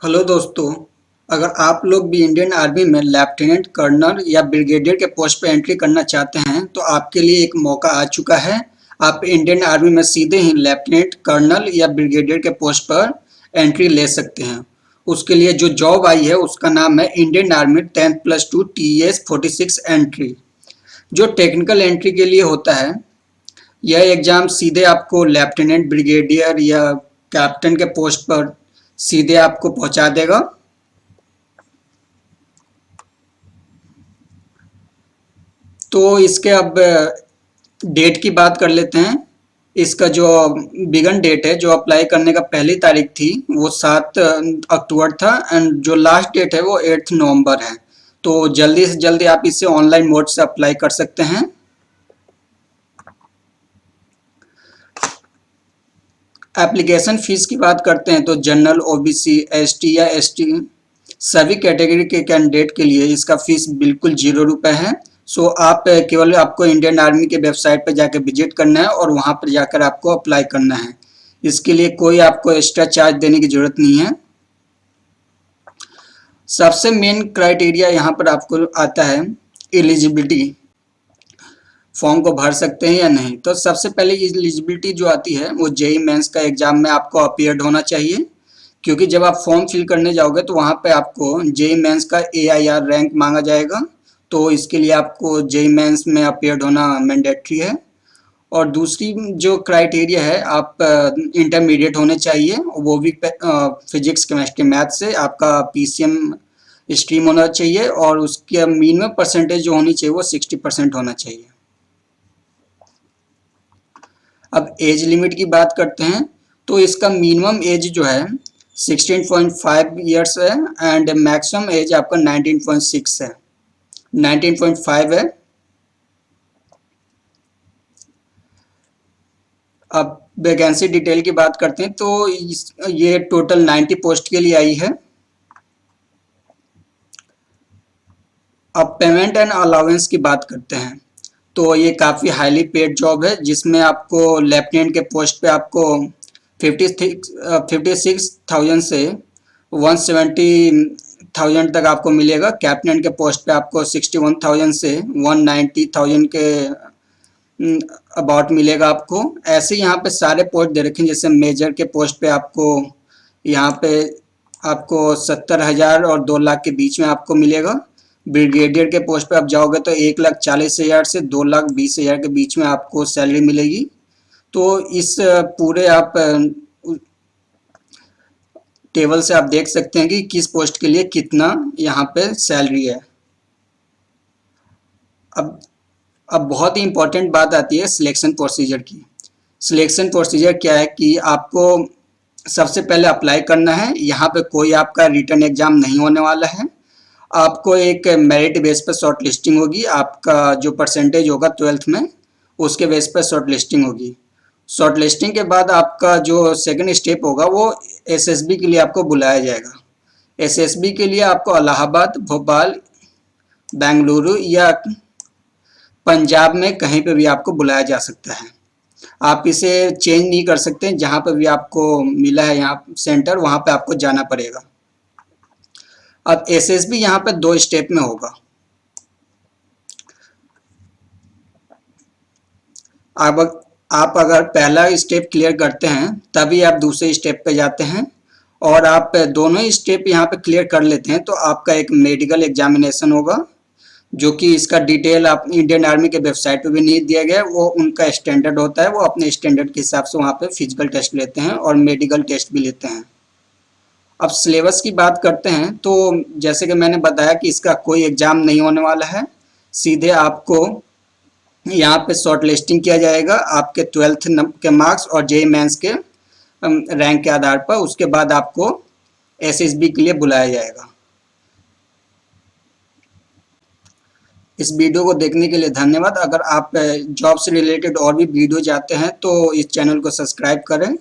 Hello दोस्तों। अगर आप लोग भी इंडियन आर्मी में लेफ्टिनेंट कर्नल या ब्रिगेडियर के पोस्ट पर एंट्री करना चाहते हैं तो आपके लिए एक मौका आ चुका है। आप इंडियन आर्मी में सीधे ही लेफ्टिनेंट कर्नल या ब्रिगेडियर के पोस्ट पर एंट्री ले सकते हैं। उसके लिए जो जॉब आई है उसका नाम है इंडियन आर्मी 10+2 TS46 एंट्री। जो टेक्निकल एंट्री के लिए होता है, यह एग्जाम सीधे आपको लेफ्टिनेंट ब्रिगेडियर या कैप्टन के पोस्ट पर सीधे आपको पहुंचा देगा। तो इसके अब डेट की बात कर लेते हैं। इसका जो बिगन डेट है, जो अप्लाई करने का पहली तारीख थी वो 7 अक्टूबर था एंड जो लास्ट डेट है वो 8 नवंबर है। तो जल्दी से जल्दी आप इसे ऑनलाइन मोड से अप्लाई कर सकते हैं। एप्लीकेशन फीस की बात करते हैं तो जनरल, ओबीसी, एसटी या एसटी सभी कैटेगरी के कैंडिडेट के लिए इसका फीस बिल्कुल 0 रुपये है। सो आप केवल आपको इंडियन आर्मी के वेबसाइट पर जाकर विजिट करना है और वहां पर जाकर आपको अप्लाई करना है। इसके लिए कोई आपको एक्स्ट्रा चार्ज देने की जरूरत नहीं है। सबसे मेन क्राइटेरिया यहाँ पर आपको आता है एलिजिबिलिटी, फॉर्म को भर सकते हैं या नहीं। तो सबसे पहले एलिजिबिलिटी जो आती है वो जेई मेंस का एग्जाम में आपको अपीयर्ड होना चाहिए, क्योंकि जब आप फॉर्म फिल करने जाओगे तो वहाँ पे आपको जेई मेंस का AIR रैंक मांगा जाएगा। तो इसके लिए आपको जेई मेंस में अपीयर्ड होना मैंडेटरी है। और दूसरी जो क्राइटेरिया है, आप इंटरमीडिएट होने चाहिए, वो भी फिजिक्स, केमिस्ट्री, मैथ से। आपका PCM स्ट्रीम होना चाहिए और उसके मिनिमम परसेंटेज जो होनी चाहिए वो 60% होना चाहिए। अब एज लिमिट की बात करते हैं तो इसका मिनिमम एज जो है 16.5 ईयर्स है एंड मैक्सिमम एज आपका 19.6 है, 19.5 है। अब वैकेंसी डिटेल की बात करते हैं तो ये टोटल 90 पोस्ट के लिए आई है। अब पेमेंट एंड अलाउंस की बात करते हैं तो ये काफ़ी हाईली पेड जॉब है, जिसमें आपको लेफ्टिनेंट के पोस्ट पे आपको 56,000 से 170,000 तक आपको मिलेगा। कैप्टन के पोस्ट पे आपको 61,000 से 190,000 के अबाउट मिलेगा आपको। ऐसे यहाँ पे सारे पोस्ट दे रखे हैं, जैसे मेजर के पोस्ट पे आपको यहाँ पे आपको 70,000 और 2 लाख के बीच में आपको मिलेगा। ब्रिगेडियर के पोस्ट पे आप जाओगे तो 1,40,000 से 2,20,000 के बीच में आपको सैलरी मिलेगी। तो इस पूरे आप टेबल से आप देख सकते हैं कि किस पोस्ट के लिए कितना यहाँ पे सैलरी है। अब बहुत ही इंपॉर्टेंट बात आती है सिलेक्शन प्रोसीजर की। सिलेक्शन प्रोसीजर क्या है कि आपको सबसे पहले अप्लाई करना है। यहाँ पे कोई आपका रिटन एग्जाम नहीं होने वाला है। आपको एक मेरिट बेस पर शॉर्ट लिस्टिंग होगी। आपका जो परसेंटेज होगा 12th में, उसके बेस पर शॉर्ट लिस्टिंग होगी। शॉर्ट लिस्टिंग के बाद आपका जो सेकंड स्टेप होगा वो एसएसबी के लिए आपको बुलाया जाएगा। एसएसबी के लिए आपको इलाहाबाद, भोपाल, बेंगलुरु या पंजाब में कहीं पे भी आपको बुलाया जा सकता है। आप इसे चेंज नहीं कर सकते, जहाँ पे भी आपको मिला है यहाँ सेंटर, वहाँ पे आपको जाना पड़ेगा। अब एसएसबी यहाँ पे 2 स्टेप में होगा। अब आप अगर पहला स्टेप क्लियर करते हैं तभी आप दूसरे स्टेप पे जाते हैं, और आप दोनों ही स्टेप यहाँ पे क्लियर कर लेते हैं तो आपका एक मेडिकल एग्जामिनेशन होगा, जो कि इसका डिटेल आप इंडियन आर्मी के वेबसाइट पे भी नहीं दिया गया है। वो उनका स्टैंडर्ड होता है, वो अपने स्टैंडर्ड के हिसाब से वहाँ पे फिजिकल टेस्ट लेते हैं और मेडिकल टेस्ट भी लेते हैं। अब सिलेबस की बात करते हैं तो जैसे कि मैंने बताया कि इसका कोई एग्जाम नहीं होने वाला है। सीधे आपको यहाँ पे शॉर्ट लिस्टिंग किया जाएगा आपके 12th के मार्क्स और जेईई मेंस के रैंक के आधार पर। उसके बाद आपको एसएसबी के लिए बुलाया जाएगा। इस वीडियो को देखने के लिए धन्यवाद। अगर आप जॉब से रिलेटेड और भी वीडियो चाहते हैं तो इस चैनल को सब्सक्राइब करें।